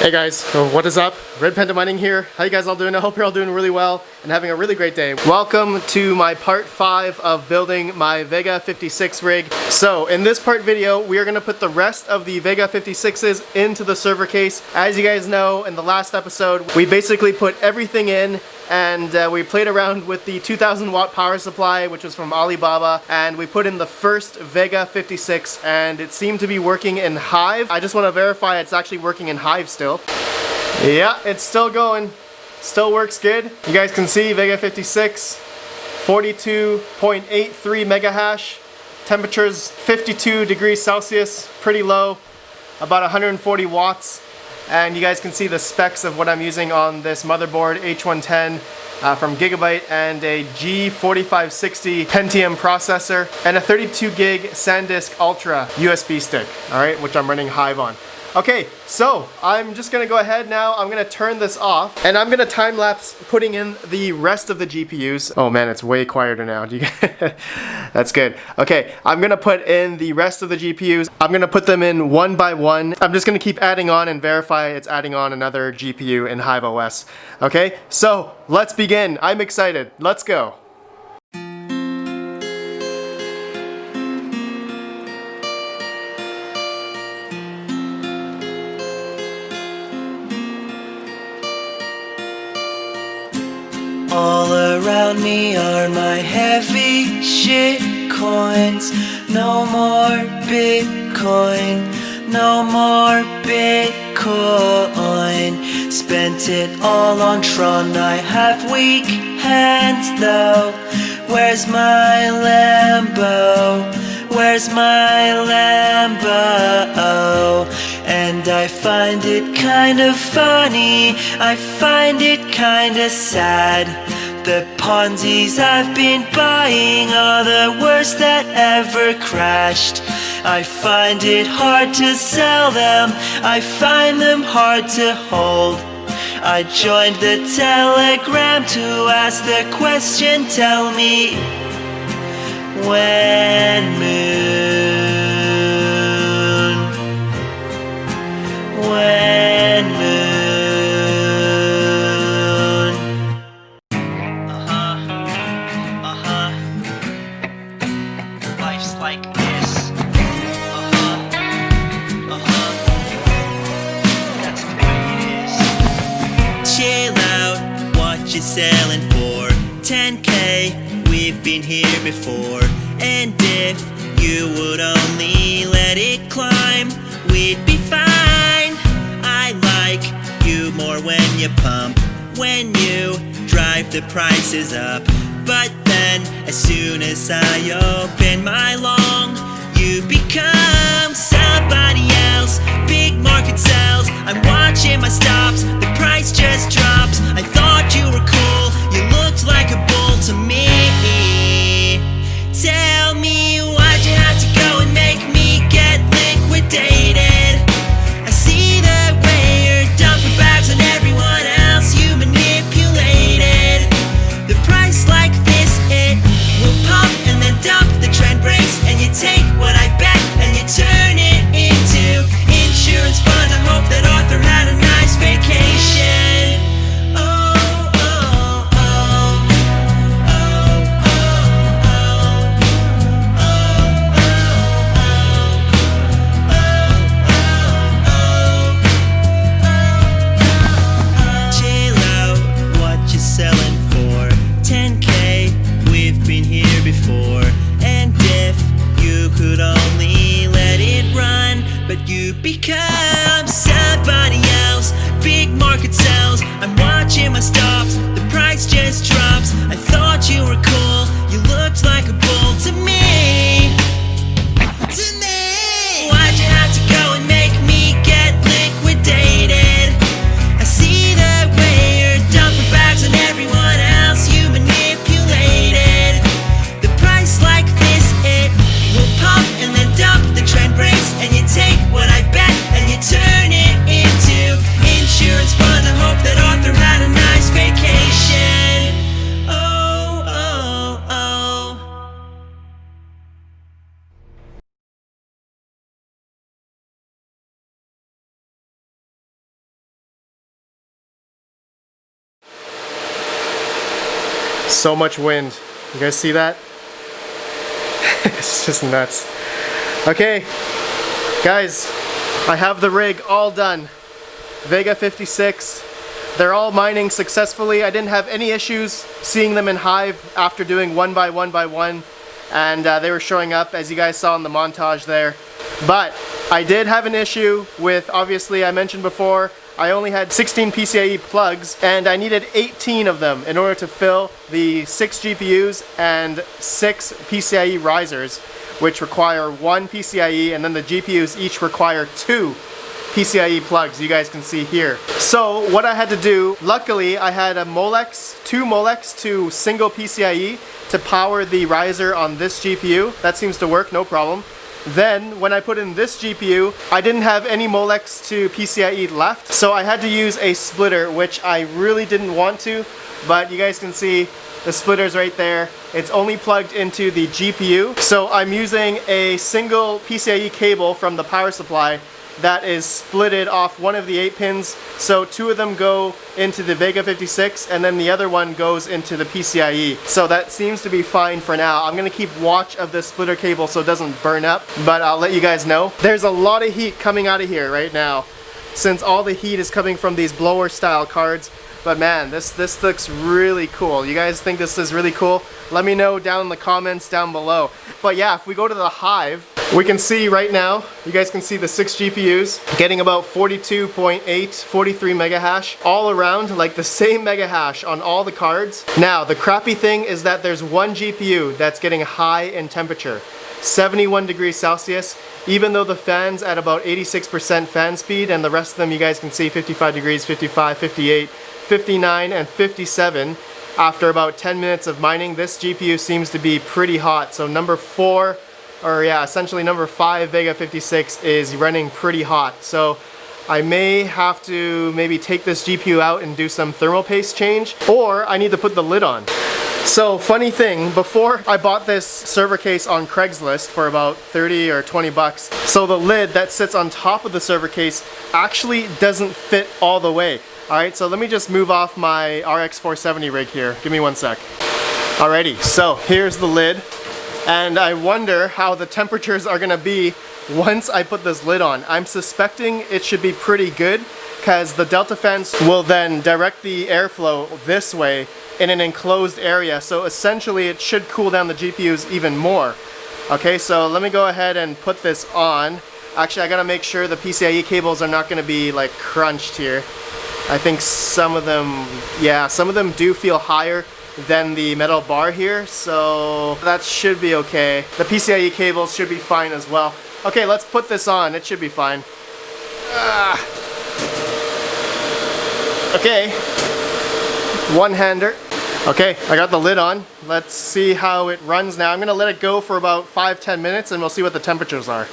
Hey guys, so what is up? RedPandaMining here. How you guys all doing? I hope you're all doing really well and having a really great day. Welcome to my part 5 of building my VEGA 56 rig. So in this part video, we are going to put the rest of the VEGA 56s into the server case. As you guys know, in the last episode, we basically put everything in and we played around with the 2000 watt power supply, which was from Alibaba, and we put in the first VEGA 56 and it seemed to be working in Hive. I just want to verify it's actually working in Hive still. Yeah, it's still going. Still works good. You guys can see VEGA 56, 42.83 mega hash. Temperatures 52 degrees Celsius, pretty low, about 140 watts. And you guys can see the specs of what I'm using on this motherboard, H110 from Gigabyte, and a G4560 Pentium processor, and a 32 gig SanDisk Ultra USB stick, alright, which I'm running Hive on. Okay, so I'm just gonna go ahead now. I'm gonna turn this off and I'm gonna time lapse putting in the rest of the GPUs. Oh man, it's way quieter now. That's good. Okay, I'm gonna put in the rest of the GPUs. I'm gonna put them in one by one. I'm just gonna keep adding on and verify it's adding on another GPU in Hive OS. Okay, so let's begin. I'm excited. Let's go. All around me are my heavy shit coins. No more Bitcoin, no more Bitcoin. Spent it all on Tron, I have weak hands though. Where's my Lambo? Where's my Lambo? And I find it kind of funny, I find it kind of sad. The Ponzi's I've been buying are the worst that ever crashed. I find it hard to sell them, I find them hard to hold. I joined the Telegram to ask the question, tell me when moon, when moon. Life's like this. That's the way it is. Chill out, what you selling for? 10K, we've been here before. And if you would only let it climb, we'd be fine. I like you more when you pump, when you drive the prices up. But then, as soon as I open my long, you become somebody else. Big market sells, I'm watching my stops, the price just drops. I thought you were cool, you looked like a bull to me. Tell me, why'd you have to go and make me get liquidated? I see the way you're dumping bags on everyone else you manipulated. The price like this, it will pump and then dump, the trend breaks and you take what I bet and you turn it into insurance fund. I hope that Arthur had a nice vacation. Become somebody else. Big market sells, I'm watching my stops, the price just drops. I thought you were cool, you looked like a bull to me. To me. Why'd you have to go and make me get liquidated? I see the way you're dumping bags on everyone else you manipulated. The price like this, it will pump and then dump, the trend breaks and you take what I bet and you turn it into insurance fund. I hope that Arthur had a nice vacation. So much wind. You guys see that? It's just nuts. Okay, guys, I have the rig all done. VEGA 56. They're all mining successfully. I didn't have any issues seeing them in hive after doing one by one, and they were showing up as you guys saw in the montage there. But I did have an issue with, obviously I mentioned before, I only had 16 PCIe plugs and I needed 18 of them in order to fill the 6 GPUs and 6 PCIe risers, which require 1 PCIe, and then the GPUs each require 2 PCIe plugs, you guys can see here. So what I had to do, luckily I had a Molex, 2 Molex to single PCIe to power the riser on this GPU. That seems to work, no problem. Then when I put in this GPU, I didn't have any Molex to PCIe left, so I had to use a splitter, which I really didn't want to, but you guys can see the splitter's right there. It's only plugged into the GPU. So I'm using a single PCIe cable from the power supply that is splitted off one of the 8 pins, so 2 of them go into the VEGA 56 and then the other one goes into the PCIe. So that seems to be fine for now. I'm gonna keep watch of this splitter cable so it doesn't burn up, but I'll let you guys know. There's a lot of heat coming out of here right now, since all the heat is coming from these blower style cards. But man, this looks really cool. You guys think this is really cool? Let me know down in the comments down below. But yeah, if we go to the hive, we can see right now, you guys can see the 6 GPUs getting about 42.8, 43 mega hash all around, like the same mega hash on all the cards. Now, the crappy thing is that there's one GPU that's getting high in temperature, 71 degrees Celsius, even though the fan's at about 86% fan speed, and the rest of them you guys can see 55 degrees, 55, 58, 59, and 57. After about 10 minutes of mining, this GPU seems to be pretty hot. So number 4, or yeah, essentially number 5 VEGA 56 is running pretty hot. So I may have to maybe take this GPU out and do some thermal paste change, or I need to put the lid on. So funny thing, before I bought this server case on Craigslist for about 30 or 20 bucks, so the lid that sits on top of the server case actually doesn't fit all the way. Alright, so let me just move off my RX 470 rig here. Give me one sec. Alrighty, so here's the lid. And I wonder how the temperatures are gonna be once I put this lid on. I'm suspecting it should be pretty good, because the Delta fans will then direct the airflow this way in an enclosed area. So essentially it should cool down the GPUs even more. Okay, so let me go ahead and put this on. Actually, I gotta make sure the PCIe cables are not gonna be like crunched here. I think some of them, yeah, some of them do feel higher than the metal bar here, so that should be okay. The PCIe cables should be fine as well. Okay, let's put this on. It should be fine. Okay, one-hander. Okay, I got the lid on. Let's see how it runs now. I'm gonna let it go for about 5-10 minutes and we'll see what the temperatures are.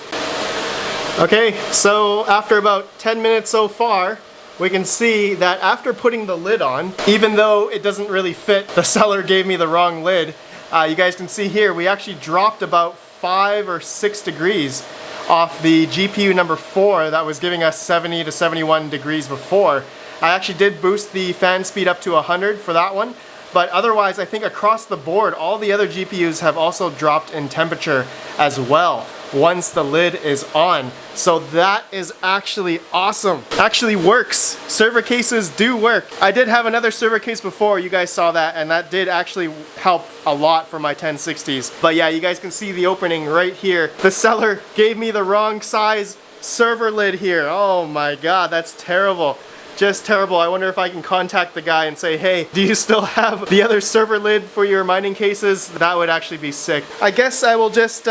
Okay, so after about 10 minutes so far, we can see that after putting the lid on, even though it doesn't really fit, the seller gave me the wrong lid. You guys can see here, we actually dropped about 5 or 6 degrees off the GPU number 4 that was giving us 70 to 71 degrees before. I actually did boost the fan speed up to 100 for that one, but otherwise I think across the board, all the other GPUs have also dropped in temperature as well once the lid is on. So that is actually awesome. Actually works. Server cases do work. I did have another server case before, you guys saw that, and that did actually help a lot for my 1060s. But yeah, you guys can see the opening right here. The seller gave me the wrong size server lid here. Oh my god, that's terrible. Just terrible. I wonder if I can contact the guy and say, hey, do you still have the other server lid for your mining cases? That would actually be sick. I guess I will just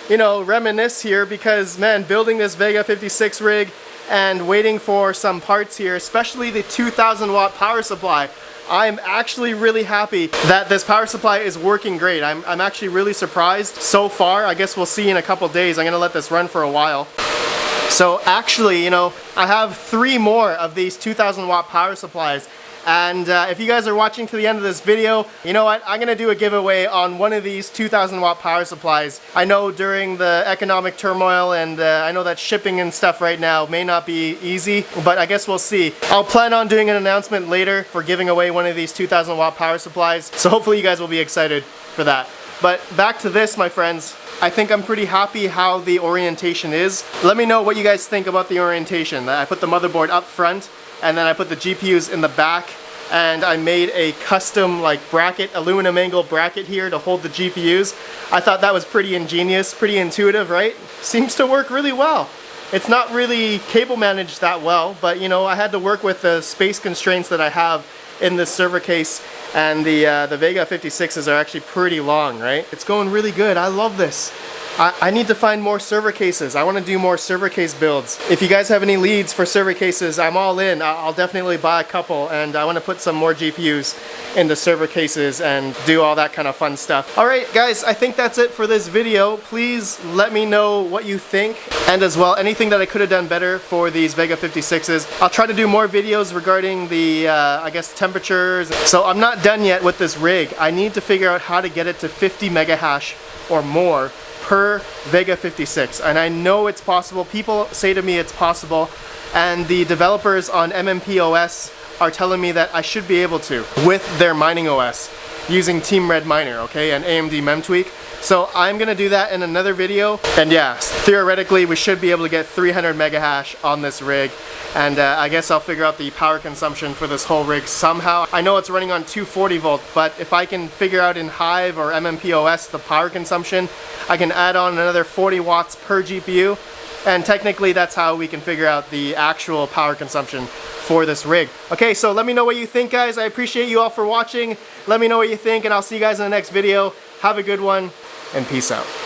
you know, reminisce here, because man, building this VEGA 56 rig and waiting for some parts here, especially the 2000 watt power supply, I'm actually really happy that this power supply is working great. I'm actually really surprised so far. I guess we'll see in a couple days. I'm gonna let this run for a while. So actually, you know, I have 3 more of these 2000 watt power supplies, And if you guys are watching to the end of this video, you know what? I'm gonna do a giveaway on one of these 2,000 watt power supplies. I know during the economic turmoil and I know that shipping and stuff right now may not be easy, but I guess we'll see. I'll plan on doing an announcement later for giving away one of these 2,000 watt power supplies. So hopefully you guys will be excited for that. But back to this, my friends. I think I'm pretty happy how the orientation is. Let me know what you guys think about the orientation. I put the motherboard up front, and then I put the GPUs in the back, and I made a custom like bracket, aluminum angle bracket here to hold the GPUs. I thought that was pretty ingenious, pretty intuitive, right? Seems to work really well. It's not really cable managed that well, but you know, I had to work with the space constraints that I have in this server case, and the VEGA 56s are actually pretty long, right? It's going really good. I love this. I need to find more server cases. I want to do more server case builds. If you guys have any leads for server cases, I'm all in. I'll definitely buy a couple, and I want to put some more GPUs into server cases and do all that kind of fun stuff. All right, guys, I think that's it for this video. Please let me know what you think, and as well, anything that I could have done better for these VEGA 56s. I'll try to do more videos regarding the, I guess, temperatures. So I'm not done yet with this rig. I need to figure out how to get it to 50 mega hash or more per VEGA 56, and I know it's possible. People say to me it's possible, and the developers on MMP OS are telling me that I should be able to with their mining OS using Team Red Miner, okay, and AMD MemTweak. So I'm gonna do that in another video, and yeah, theoretically we should be able to get 300 mega hash on this rig, and I guess I'll figure out the power consumption for this whole rig somehow. I know it's running on 240 volt, but if I can figure out in Hive or MMP OS the power consumption, I can add on another 40 watts per GPU, and technically that's how we can figure out the actual power consumption for this rig. Okay, so let me know what you think, guys. I appreciate you all for watching. Let me know what you think, and I'll see you guys in the next video. Have a good one, and peace out.